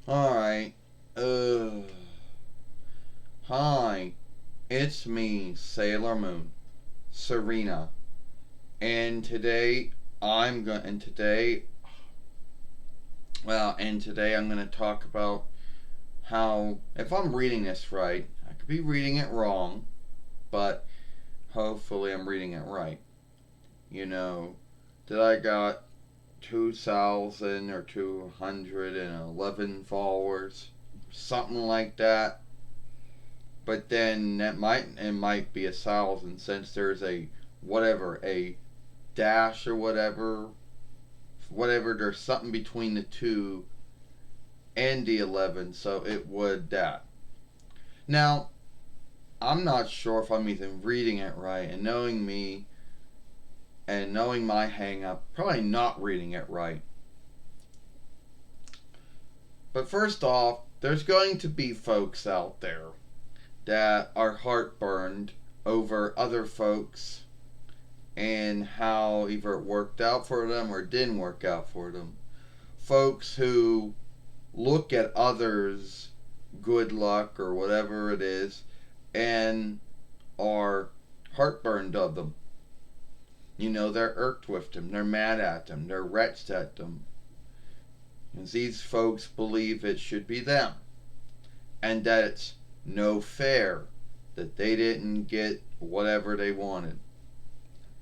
Alright. Uh, Hi. It's me, Sailor Moon. Serena. And today I'm going and today and today I'm going to talk about how if I'm reading this right, I could be reading it wrong, but hopefully I'm reading it right. You know, that I got 2,000 or 211 followers, something like that. But then it might be 1,000 since there's a dash or whatever. There's something between the two and the 11, so it would that. Now I'm not sure if I'm even reading it right, and knowing me and knowing my hang up, probably not reading it right. But first off, there's going to be folks out there that are heartburned over other folks and how either it worked out for them or didn't work out for them. Folks who look at others' good luck or whatever it is and are heartburned of them. They're irked with them, they're mad at them, they're wretched at them. And these folks believe it should be them and that it's no fair that they didn't get whatever they wanted.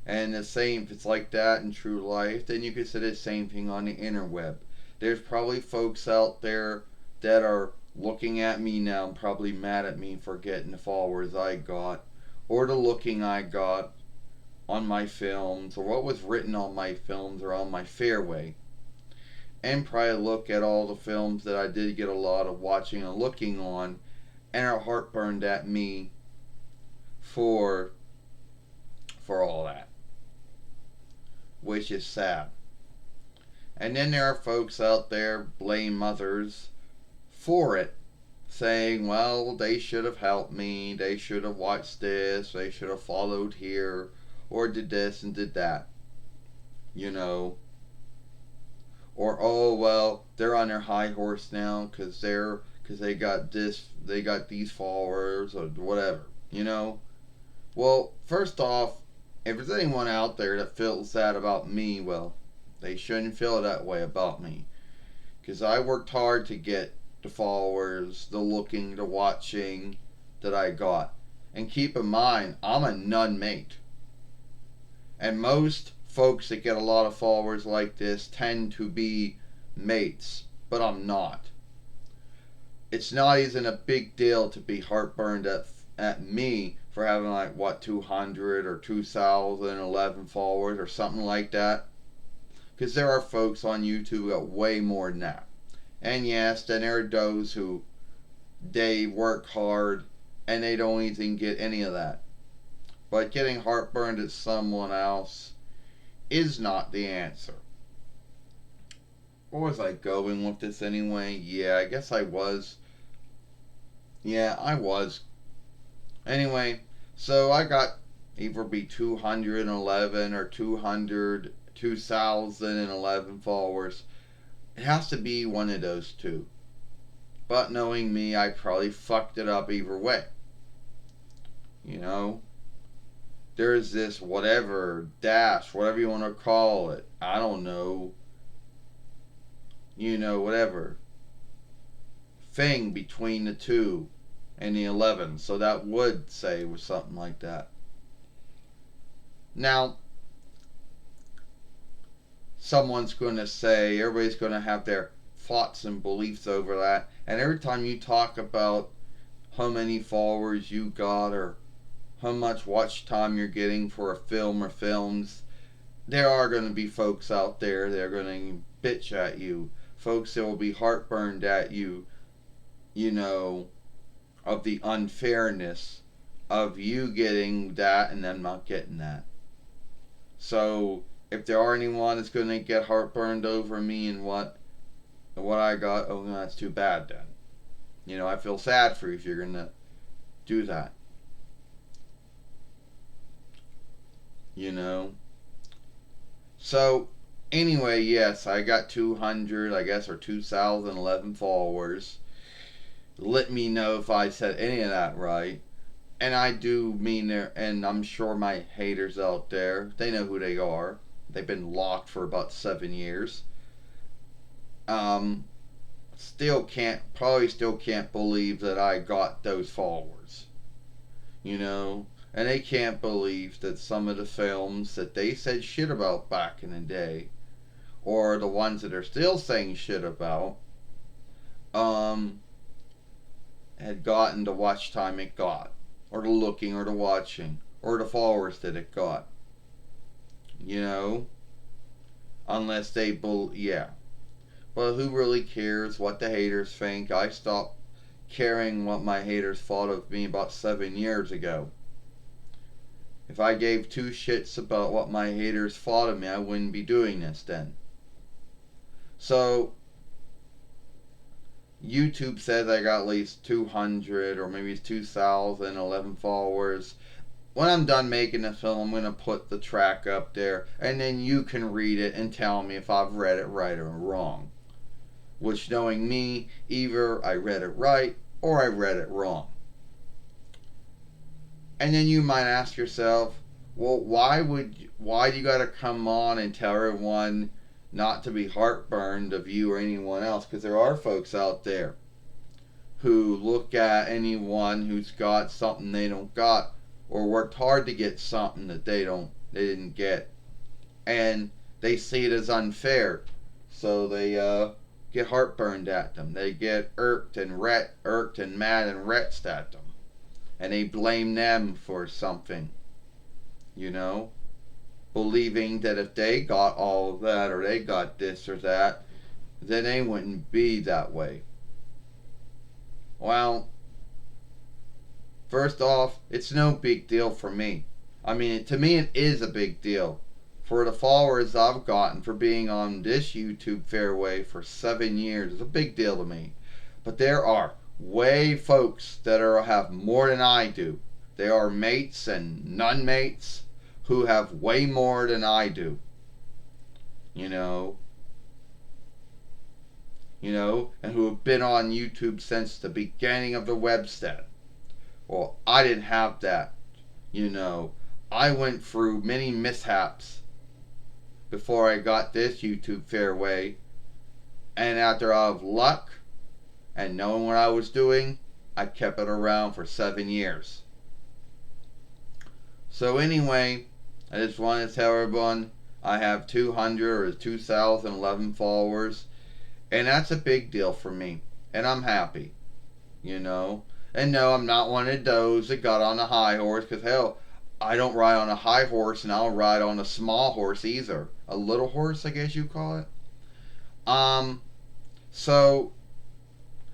And the same, if it's like that in true life, then you could say the same thing on the interweb. There's probably folks out there that are looking at me now and probably mad at me for getting the followers I got, or the looking I got on my films, or what was written on my films or on my fairway. And probably look at all the films that I did get a lot of watching and looking on and are heartburned at me for all that, which is sad. And then there are folks out there blame others for it, saying, well, they should have helped me, they should have watched this, they should have followed here, or did this and did that, you know. Or, oh, well, they're on their high horse now because they got they got these followers, or whatever. Well, first off, if there's anyone out there that feels that about me, well, they shouldn't feel that way about me. Because I worked hard to get the followers, the looking, the watching that I got. And keep in mind, I'm a nun mate. And most folks that get a lot of followers like this tend to be mates, but I'm not. It's not even a big deal to be heartburned at me for having like what 200 or 2,011 followers or something like that, because there are folks on YouTube who got way more than that. And yes, then there are those who they work hard and they don't even get any of that. But getting heartburned at someone else is not the answer. Where was I going with this anyway? Yeah, I guess I was. Yeah, I was. Anyway, so I got either be 211 or 2,011 followers. It has to be one of those two. But knowing me, I probably fucked it up either way. You know? There's this whatever, dash, whatever you want to call it. I don't know. Whatever. Thing between the 2 and the 11. So that would say was something like that. Now, someone's going to say, everybody's going to have their thoughts and beliefs over that. And every time you talk about how many followers you got or how much watch time you're getting for a film or films, there are going to be folks out there that are going to bitch at you. Folks that will be heartburned at you, of the unfairness of you getting that and them not getting that. So if there are anyone that's going to get heartburned over me and what I got, oh, no, that's too bad then. I feel sad for you if you're going to do that. you know. So Anyway, yes, I got 200, I guess, or 2,011 followers. Let me know if I said any of that right. And I do mean there, and I'm sure my haters out there, they know who they are. They've been locked for about 7 years. Um, still can't believe that I got those followers. You know, and they can't believe that some of the films that they said shit about back in the day, or the ones that are still saying shit about, um, had gotten the watch time it got, or the looking, or the watching, or the followers that it got. You know, unless they yeah. But who really cares what the haters think? I stopped caring what my haters thought of me about 7 years ago. If I gave two shits about what my haters thought of me, I wouldn't be doing this then. So, YouTube says I got at least 200 or maybe it's 2,011 followers. When I'm done making the film, I'm going to put the track up there, and then you can read it and tell me if I've read it right or wrong. Which, knowing me, either I read it right or I read it wrong. And then you might ask yourself, well, why do you got to come on and tell everyone not to be heartburned of you or anyone else? Because there are folks out there who look at anyone who's got something they don't got, or worked hard to get something that they didn't get, and they see it as unfair, so they get heartburned at them. They get irked and mad and wretched at them, and they blame them for something, you know, believing that if they got all of that, or they got this or that, then they wouldn't be that way. Well, first off, it's no big deal for me. I mean, to me, it is a big deal. For the followers I've gotten for being on this YouTube fairway for 7 years, it's a big deal to me. But there are way folks that have more than I do. There are mates and non-mates who have way more than I do. You know, and who have been on YouTube since the beginning of the website. Well, I didn't have that. I went through many mishaps before I got this YouTube fairway, and after out of luck and knowing what I was doing, I kept it around for 7 years. So anyway, I just wanted to tell everyone I have 200 or 2,011 followers, and that's a big deal for me, and I'm happy, And no, I'm not one of those that got on a high horse, because hell, I don't ride on a high horse, and I don't ride on a small horse either. A little horse, I guess you call it. So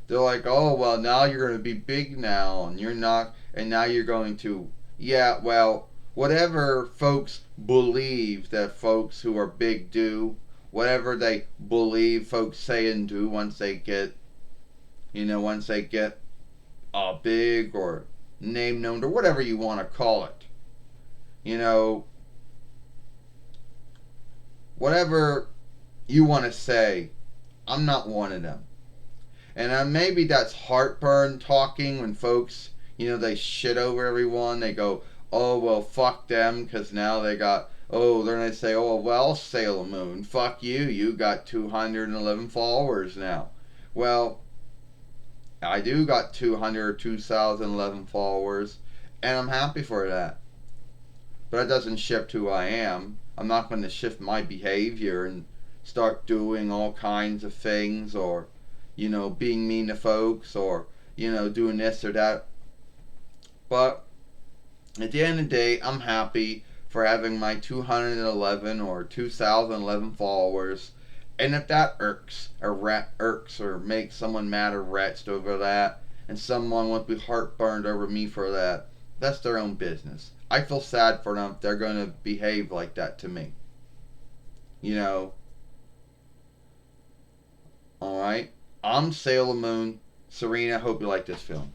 they're like, oh, well, now you're going to be big now, and you're not, and now you're going to, yeah, well, whatever folks believe that folks who are big do, whatever they believe folks say and do once they get big or name known, or whatever you want to call it. Whatever you want to say, I'm not one of them. And maybe that's heartburn talking when folks, they shit over everyone. They go, oh, well, fuck them, because now they're going to say, oh, well, Sailor Moon, fuck you. You got 211 followers now. Well, I do got 200 or 2,011 followers, and I'm happy for that. But that doesn't shift who I am. I'm not going to shift my behavior and start doing all kinds of things, or, being mean to folks, or, doing this or that. But at the end of the day, I'm happy for having my 211 or 2,011 followers. And if that irks or makes someone mad or wretched over that, and someone wants to be heartburned over me for that, that's their own business. I feel sad for them if they're going to behave like that to me. Alright? I'm Sailor Moon. Serena, hope you like this film.